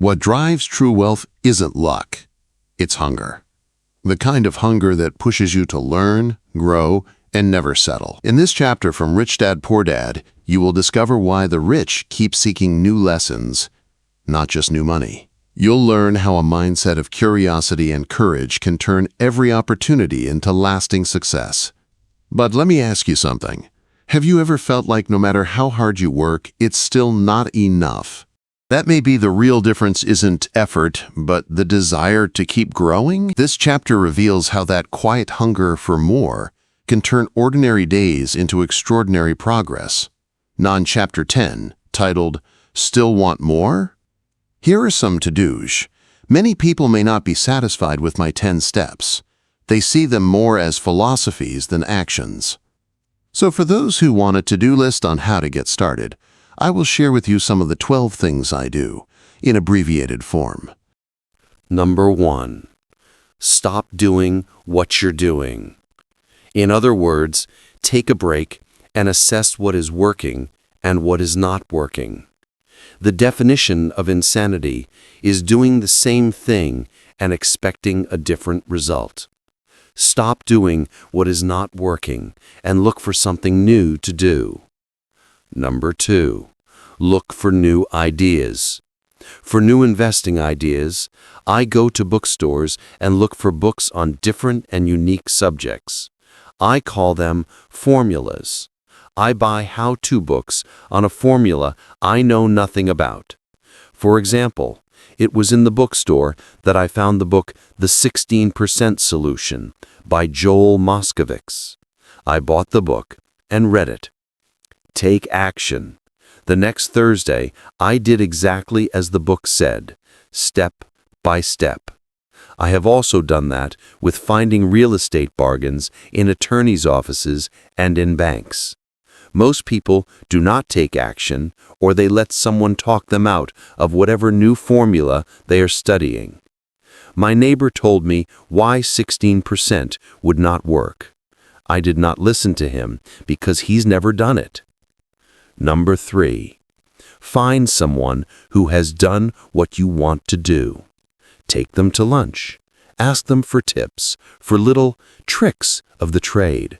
What drives true wealth isn't luck. It's hunger. The kind of hunger that pushes you to learn, grow, and never settle. In this chapter from Rich Dad, Poor Dad, you will discover why the rich keep seeking new lessons, not just new money. You'll learn how a mindset of curiosity and courage can turn every opportunity into lasting success. But let me ask you something. Have you ever felt like no matter how hard you work, it's still not enough? That may be the real difference isn't effort, but the desire to keep growing? This chapter reveals how that quiet hunger for more can turn ordinary days into extraordinary progress. Non-Chapter 10, titled, Still Want More? Here are some to-dos. Many people may not be satisfied with my 10 steps. They see them more as philosophies than actions. So for those who want a to-do list on how to get started, I will share with you some of the 12 things I do, in abbreviated form. Number 1. Stop doing what you're doing. In other words, take a break and assess what is working and what is not working. The definition of insanity is doing the same thing and expecting a different result. Stop doing what is not working and look for something new to do. Number 2. Look for new ideas. For new investing ideas, I go to bookstores and look for books on different and unique subjects. I call them formulas. I buy how-to books on a formula I know nothing about. For example, it was in the bookstore that I found the book The 16% Solution by Joel Moskowitz. I bought the book and read it. Take action. The next Thursday, I did exactly as the book said, step by step. I have also done that with finding real estate bargains in attorneys' offices and in banks. Most people do not take action, or they let someone talk them out of whatever new formula they are studying. My neighbor told me why 16% would not work. I did not listen to him because he's never done it. Number 3. Find someone who has done what you want to do. Take them to lunch. Ask them for tips, for little tricks of the trade.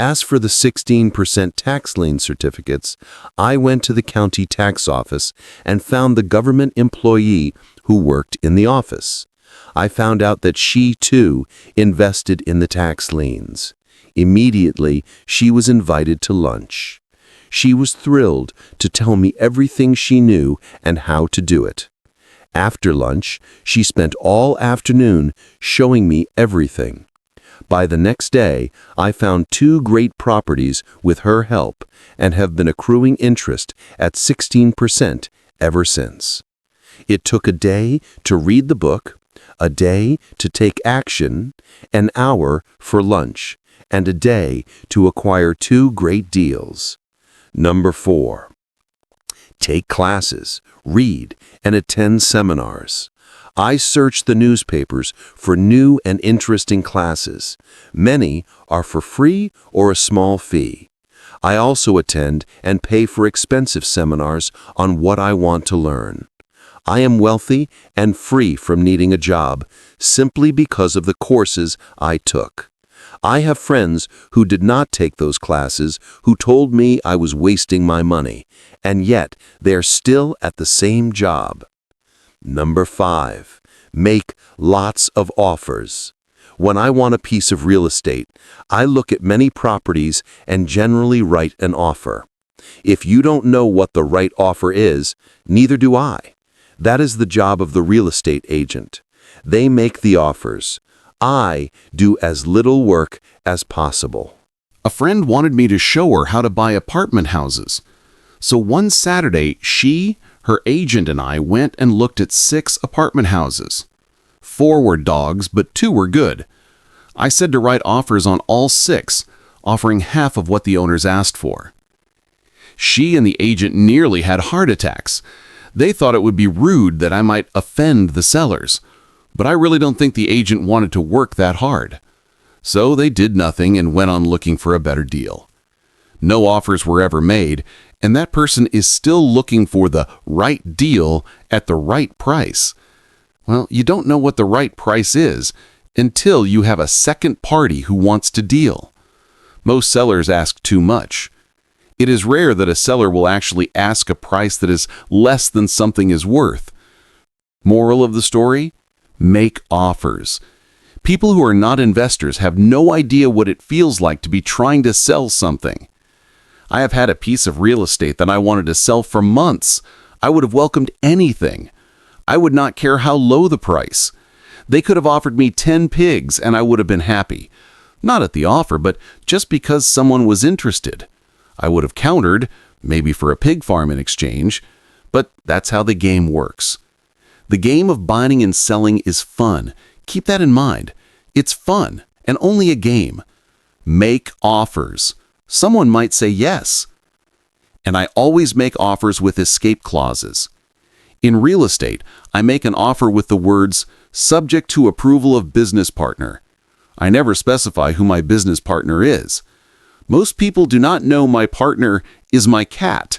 As for the 16% tax lien certificates, I went to the county tax office and found the government employee who worked in the office. I found out that she, too, invested in the tax liens. Immediately, she was invited to lunch. She was thrilled to tell me everything she knew and how to do it. After lunch, she spent all afternoon showing me everything. By the next day, I found 2 great properties with her help and have been accruing interest at 16% ever since. It took a day to read the book, a day to take action, an hour for lunch, and a day to acquire 2 great deals. Number 4. Take classes, read, and attend seminars. I search the newspapers for new and interesting classes. Many are for free or a small fee. I also attend and pay for expensive seminars on what I want to learn. I am wealthy and free from needing a job simply because of the courses I took. I have friends who did not take those classes who told me I was wasting my money, and yet they're still at the same job. Number 5. Make lots of offers. When I want a piece of real estate, I look at many properties and generally write an offer. If you don't know what the right offer is, neither do I. That is the job of the real estate agent. They make the offers. I do as little work as possible. A friend wanted me to show her how to buy apartment houses. So one Saturday, she, her agent, and I went and looked at 6 apartment houses. 4 were dogs, but 2 were good. I said to write offers on all 6, offering half of what the owners asked for. She and the agent nearly had heart attacks. They thought it would be rude that I might offend the sellers, but I really don't think the agent wanted to work that hard. So they did nothing and went on looking for a better deal. No offers were ever made, and that person is still looking for the right deal at the right price. Well, you don't know what the right price is until you have a second party who wants to deal. Most sellers ask too much. It is rare that a seller will actually ask a price that is less than something is worth. Moral of the story? Make offers. People who are not investors have no idea what it feels like to be trying to sell something. I have had a piece of real estate that I wanted to sell for months. I would have welcomed anything. I would not care how low the price. They could have offered me 10 pigs and I would have been happy. Not at the offer, but just because someone was interested. I would have countered, maybe for a pig farm in exchange, but that's how the game works. The game of buying and selling is fun. Keep that in mind. It's fun and only a game. Make offers. Someone might say yes. And I always make offers with escape clauses. In real estate, I make an offer with the words, subject to approval of business partner. I never specify who my business partner is. Most people do not know my partner is my cat.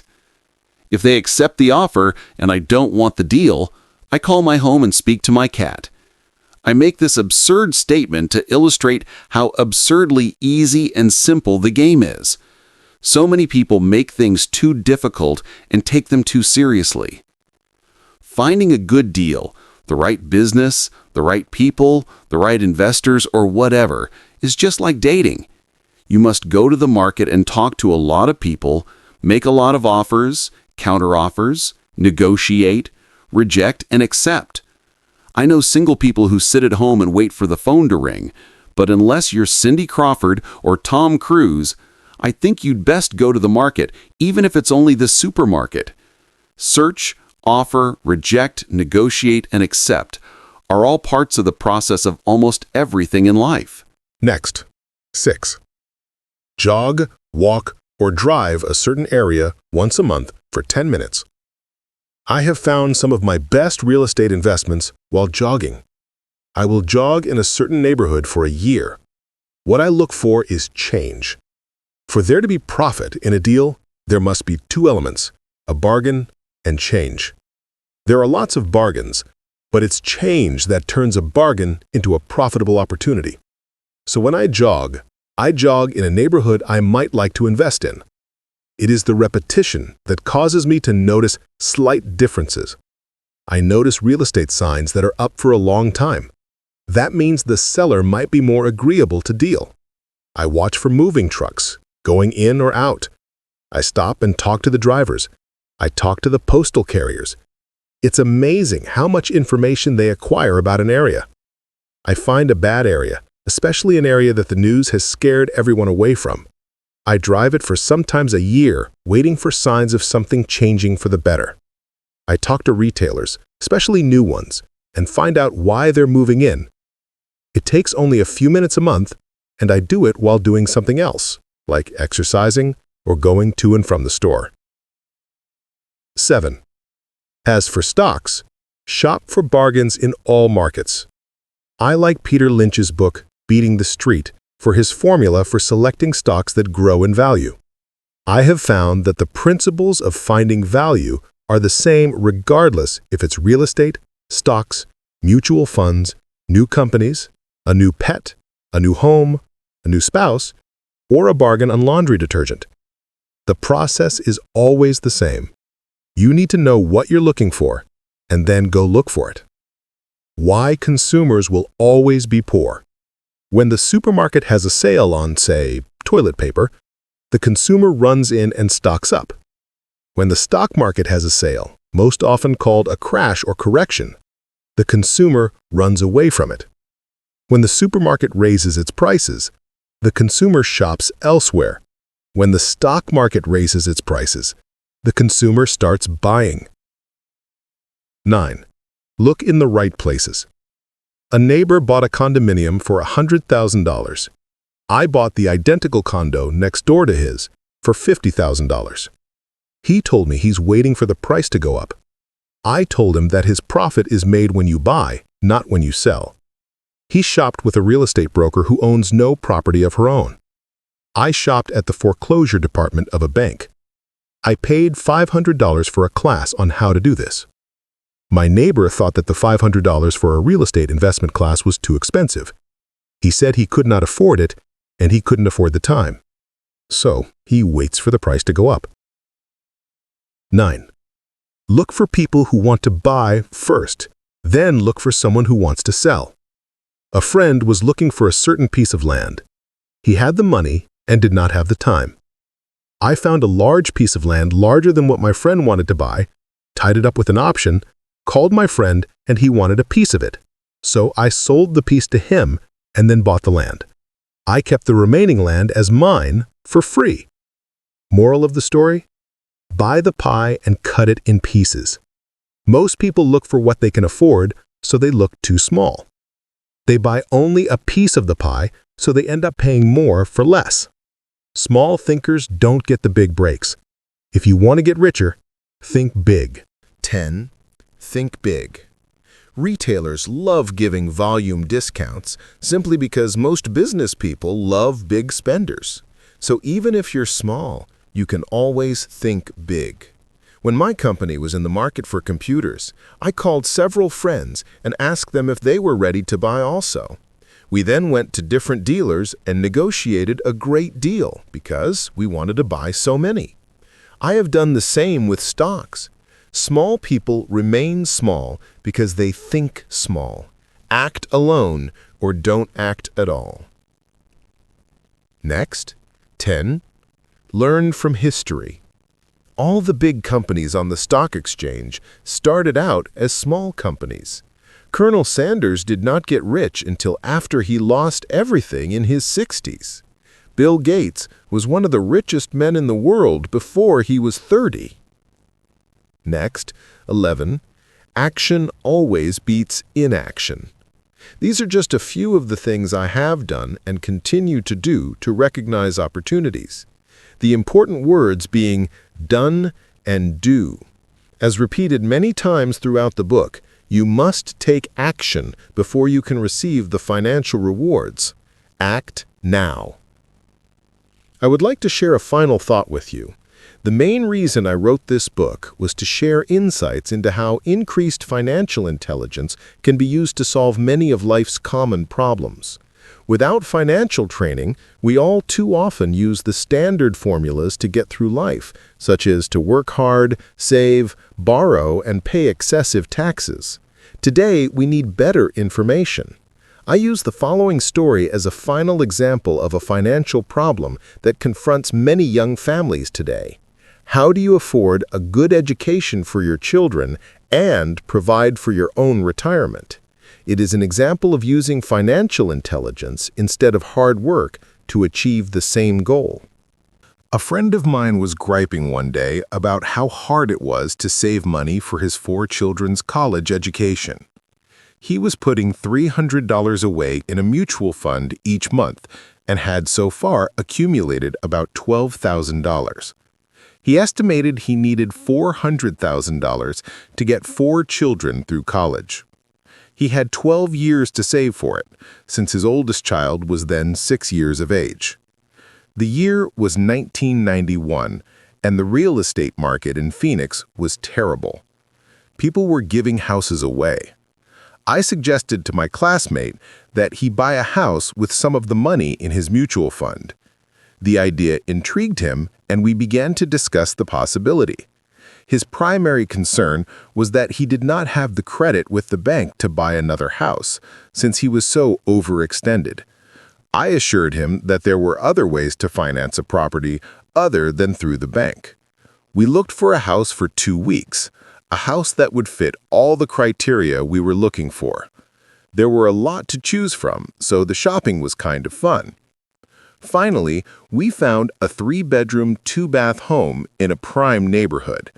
If they accept the offer and I don't want the deal, I call my home and speak to my cat. I make this absurd statement to illustrate how absurdly easy and simple the game is. So many people make things too difficult and take them too seriously. Finding a good deal, the right business, the right people, the right investors, or whatever, is just like dating. You must go to the market and talk to a lot of people, make a lot of offers, counteroffers, negotiate, reject, and accept. I know single people who sit at home and wait for the phone to ring, but unless you're Cindy Crawford or Tom Cruise, I think you'd best go to the market, even if it's only the supermarket. Search, offer, reject, negotiate, and accept are all parts of the process of almost everything in life. Next, 6. Jog, walk, or drive a certain area once a month for 10 minutes. I have found some of my best real estate investments while jogging. I will jog in a certain neighborhood for a year. What I look for is change. For there to be profit in a deal, there must be two elements, a bargain and change. There are lots of bargains, but it's change that turns a bargain into a profitable opportunity. So when I jog in a neighborhood I might like to invest in. It is the repetition that causes me to notice slight differences. I notice real estate signs that are up for a long time. That means the seller might be more agreeable to deal. I watch for moving trucks, going in or out. I stop and talk to the drivers. I talk to the postal carriers. It's amazing how much information they acquire about an area. I find a bad area, especially an area that the news has scared everyone away from. I drive it for sometimes a year, waiting for signs of something changing for the better. I talk to retailers, especially new ones, and find out why they're moving in. It takes only a few minutes a month, and I do it while doing something else, like exercising or going to and from the store. 7. As for stocks, shop for bargains in all markets. I like Peter Lynch's book, Beating the Street, for his formula for selecting stocks that grow in value. I have found that the principles of finding value are the same regardless if it's real estate, stocks, mutual funds, new companies, a new pet, a new home, a new spouse, or a bargain on laundry detergent. The process is always the same. You need to know what you're looking for and then go look for it. Why consumers will always be poor. When the supermarket has a sale on, say, toilet paper, the consumer runs in and stocks up. When the stock market has a sale, most often called a crash or correction, the consumer runs away from it. When the supermarket raises its prices, the consumer shops elsewhere. When the stock market raises its prices, the consumer starts buying. 9. Look in the right places. A neighbor bought a condominium for $100,000. I bought the identical condo next door to his for $50,000. He told me he's waiting for the price to go up. I told him that his profit is made when you buy, not when you sell. He shopped with a real estate broker who owns no property of her own. I shopped at the foreclosure department of a bank. I paid $500 for a class on how to do this. My neighbor thought that the $500 for a real estate investment class was too expensive. He said he could not afford it, and he couldn't afford the time. So he waits for the price to go up. 9. Look for people who want to buy first, then look for someone who wants to sell. A friend was looking for a certain piece of land. He had the money and did not have the time. I found a large piece of land larger than what my friend wanted to buy, tied it up with an option, called my friend, and he wanted a piece of it. So I sold the piece to him and then bought the land. I kept the remaining land as mine for free. Moral of the story? Buy the pie and cut it in pieces. Most people look for what they can afford, so they look too small. They buy only a piece of the pie, so they end up paying more for less. Small thinkers don't get the big breaks. If you want to get richer, think big. 10. Think big. Retailers love giving volume discounts simply because most business people love big spenders. So even if you're small, you can always think big. When my company was in the market for computers, I called several friends and asked them if they were ready to buy also. We then went to different dealers and negotiated a great deal because we wanted to buy so many. I have done the same with stocks. Small people remain small because they think small, act alone, or don't act at all. Next, 10. Learn from history. All the big companies on the stock exchange started out as small companies. Colonel Sanders did not get rich until after he lost everything in his 60s. Bill Gates was one of the richest men in the world before he was 30. Next, 11. Action always beats inaction. These are just a few of the things I have done and continue to do to recognize opportunities. The important words being done and do. As repeated many times throughout the book, you must take action before you can receive the financial rewards. Act now. I would like to share a final thought with you. The main reason I wrote this book was to share insights into how increased financial intelligence can be used to solve many of life's common problems. Without financial training, we all too often use the standard formulas to get through life, such as to work hard, save, borrow, and pay excessive taxes. Today, we need better information. I use the following story as a final example of a financial problem that confronts many young families today. How do you afford a good education for your children and provide for your own retirement? It is an example of using financial intelligence instead of hard work to achieve the same goal. A friend of mine was griping one day about how hard it was to save money for his 4 children's college education. He was putting $300 away in a mutual fund each month and had so far accumulated about $12,000. He estimated he needed $400,000 to get 4 children through college. He had 12 years to save for it, since his oldest child was then 6 years of age. The year was 1991, and the real estate market in Phoenix was terrible. People were giving houses away. I suggested to my classmate that he buy a house with some of the money in his mutual fund. The idea intrigued him, and we began to discuss the possibility. His primary concern was that he did not have the credit with the bank to buy another house, since he was so overextended. I assured him that there were other ways to finance a property other than through the bank. We looked for a house for 2 weeks, a house that would fit all the criteria we were looking for. There were a lot to choose from, so the shopping was kind of fun. Finally, we found a 3-bedroom, 2-bath home in a prime neighborhood.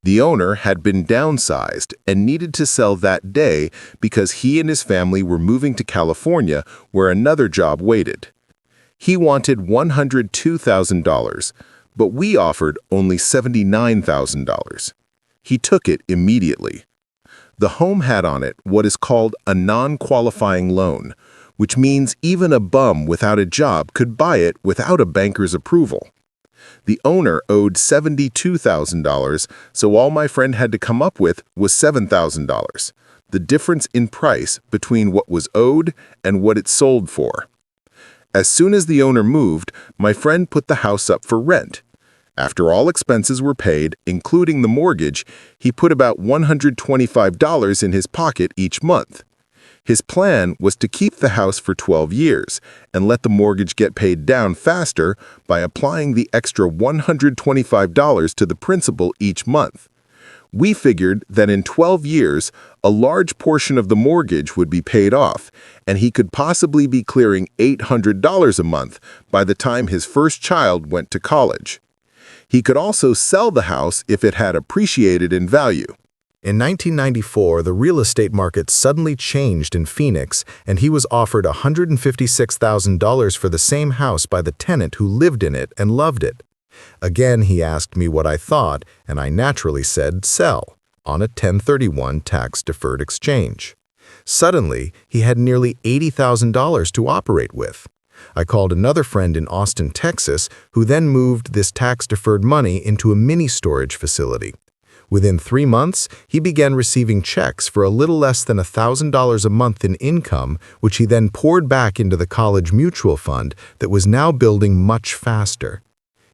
The owner had been downsized and needed to sell that day because he and his family were moving to California where another job waited. He wanted $102,000, but we offered only $79,000. He took it immediately. The home had on it what is called a non-qualifying loan, which means even a bum without a job could buy it without a banker's approval. The owner owed $72,000, so all my friend had to come up with was $7,000, the difference in price between what was owed and what it sold for. As soon as the owner moved, my friend put the house up for rent. After all expenses were paid, including the mortgage, he put about $125 in his pocket each month. His plan was to keep the house for 12 years and let the mortgage get paid down faster by applying the extra $125 to the principal each month. We figured that in 12 years, a large portion of the mortgage would be paid off, and he could possibly be clearing $800 a month by the time his first child went to college. He could also sell the house if it had appreciated in value. In 1994, the real estate market suddenly changed in Phoenix, and he was offered $156,000 for the same house by the tenant who lived in it and loved it. Again, he asked me what I thought, and I naturally said sell, on a 1031 tax-deferred exchange. Suddenly, he had nearly $80,000 to operate with. I called another friend in Austin, Texas, who then moved this tax-deferred money into a mini-storage facility. Within 3 months, he began receiving checks for a little less than $1,000 a month in income, which he then poured back into the college mutual fund that was now building much faster.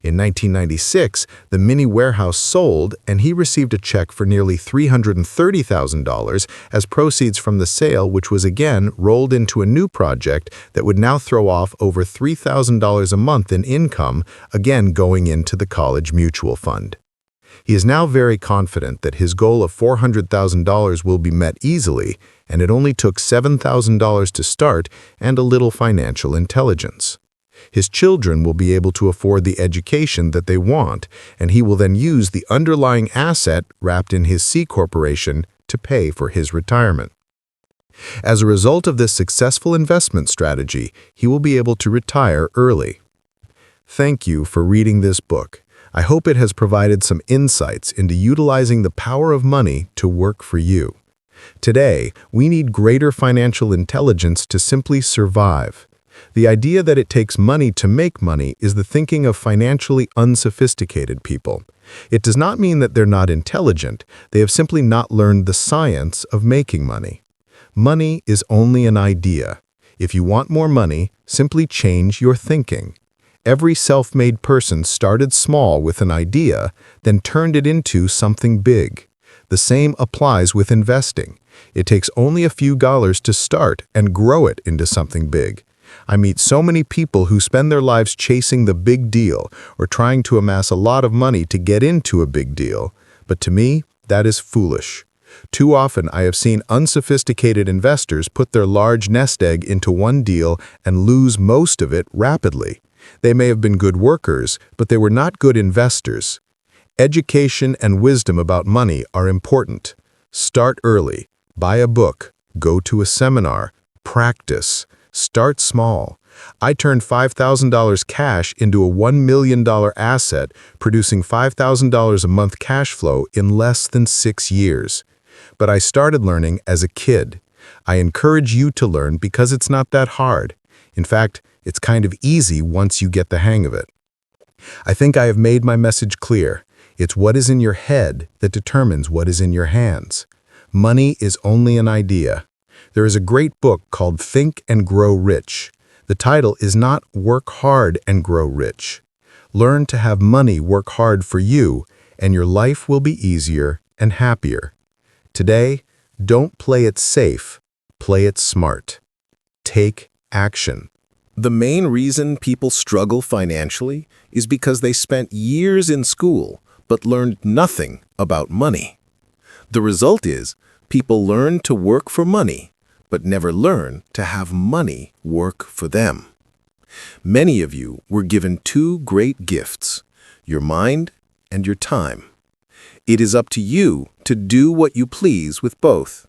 In 1996, the mini warehouse sold, and he received a check for nearly $330,000 as proceeds from the sale, which was again rolled into a new project that would now throw off over $3,000 a month in income, again going into the college mutual fund. He is now very confident that his goal of $400,000 will be met easily, and it only took $7,000 to start and a little financial intelligence. His children will be able to afford the education that they want, and he will then use the underlying asset wrapped in his C corporation to pay for his retirement. As a result of this successful investment strategy, he will be able to retire early. Thank you for reading this book. I hope it has provided some insights into utilizing the power of money to work for you. Today, we need greater financial intelligence to simply survive. The idea that it takes money to make money is the thinking of financially unsophisticated people. It does not mean that they're not intelligent. They have simply not learned the science of making money. Money is only an idea. If you want more money, simply change your thinking. Every self-made person started small with an idea, then turned it into something big. The same applies with investing. It takes only a few dollars to start and grow it into something big. I meet so many people who spend their lives chasing the big deal or trying to amass a lot of money to get into a big deal, but to me, that is foolish. Too often I have seen unsophisticated investors put their large nest egg into one deal and lose most of it rapidly. They may have been good workers, but they were not good investors. Education and wisdom about money are important. Start early. Buy a book. Go to a seminar. Practice. Start small. I turned $5,000 cash into a $1 million asset, producing $5,000 a month cash flow in less than 6 years. But I started learning as a kid. I encourage you to learn because it's not that hard. In fact, it's kind of easy once you get the hang of it. I think I have made my message clear. It's what is in your head that determines what is in your hands. Money is only an idea. There is a great book called Think and Grow Rich. The title is not Work Hard and Grow Rich. Learn to have money work hard for you, and your life will be easier and happier. Today, don't play it safe. Play it smart. Take action. The main reason people struggle financially is because they spent years in school but learned nothing about money. The result is people learn to work for money but never learn to have money work for them. Many of you were given two great gifts, your mind and your time. It is up to you to do what you please with both.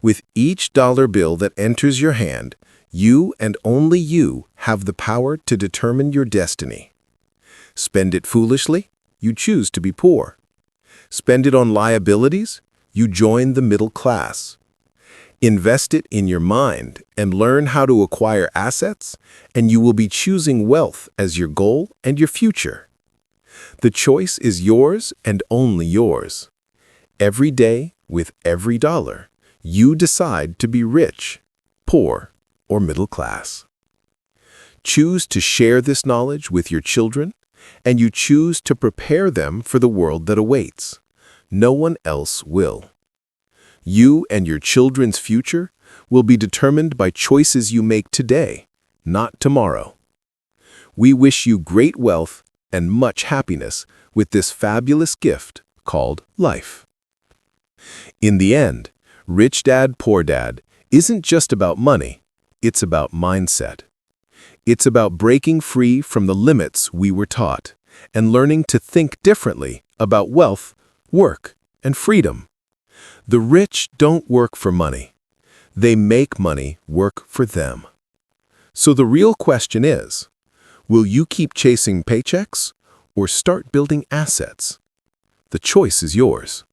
With each dollar bill that enters your hand, you and only you have the power to determine your destiny. Spend it foolishly, you choose to be poor. Spend it on liabilities, you join the middle class. Invest it in your mind and learn how to acquire assets, and you will be choosing wealth as your goal and your future. The choice is yours and only yours. Every day, with every dollar, you decide to be rich, poor, or middle class. Choose to share this knowledge with your children, and you choose to prepare them for the world that awaits. No one else will. You and your children's future will be determined by choices you make today, not tomorrow. We wish you great wealth and much happiness with this fabulous gift called life. In the end, Rich Dad, Poor Dad isn't just about money, it's about mindset. It's about breaking free from the limits we were taught and learning to think differently about wealth, work, and freedom. The rich don't work for money. They make money work for them. So the real question is, will you keep chasing paychecks or start building assets? The choice is yours.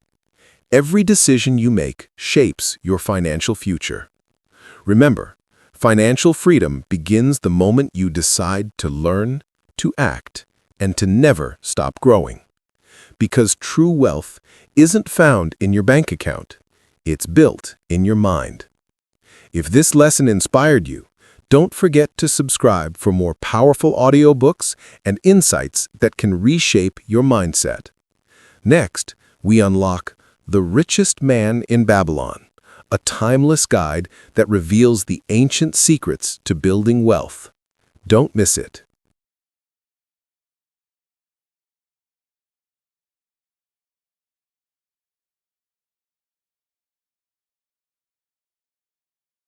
Every decision you make shapes your financial future. Remember, financial freedom begins the moment you decide to learn, to act, and to never stop growing. Because true wealth isn't found in your bank account, it's built in your mind. If this lesson inspired you, don't forget to subscribe for more powerful audiobooks and insights that can reshape your mindset. Next, we unlock The Richest Man in Babylon, a timeless guide that reveals the ancient secrets to building wealth. Don't miss it.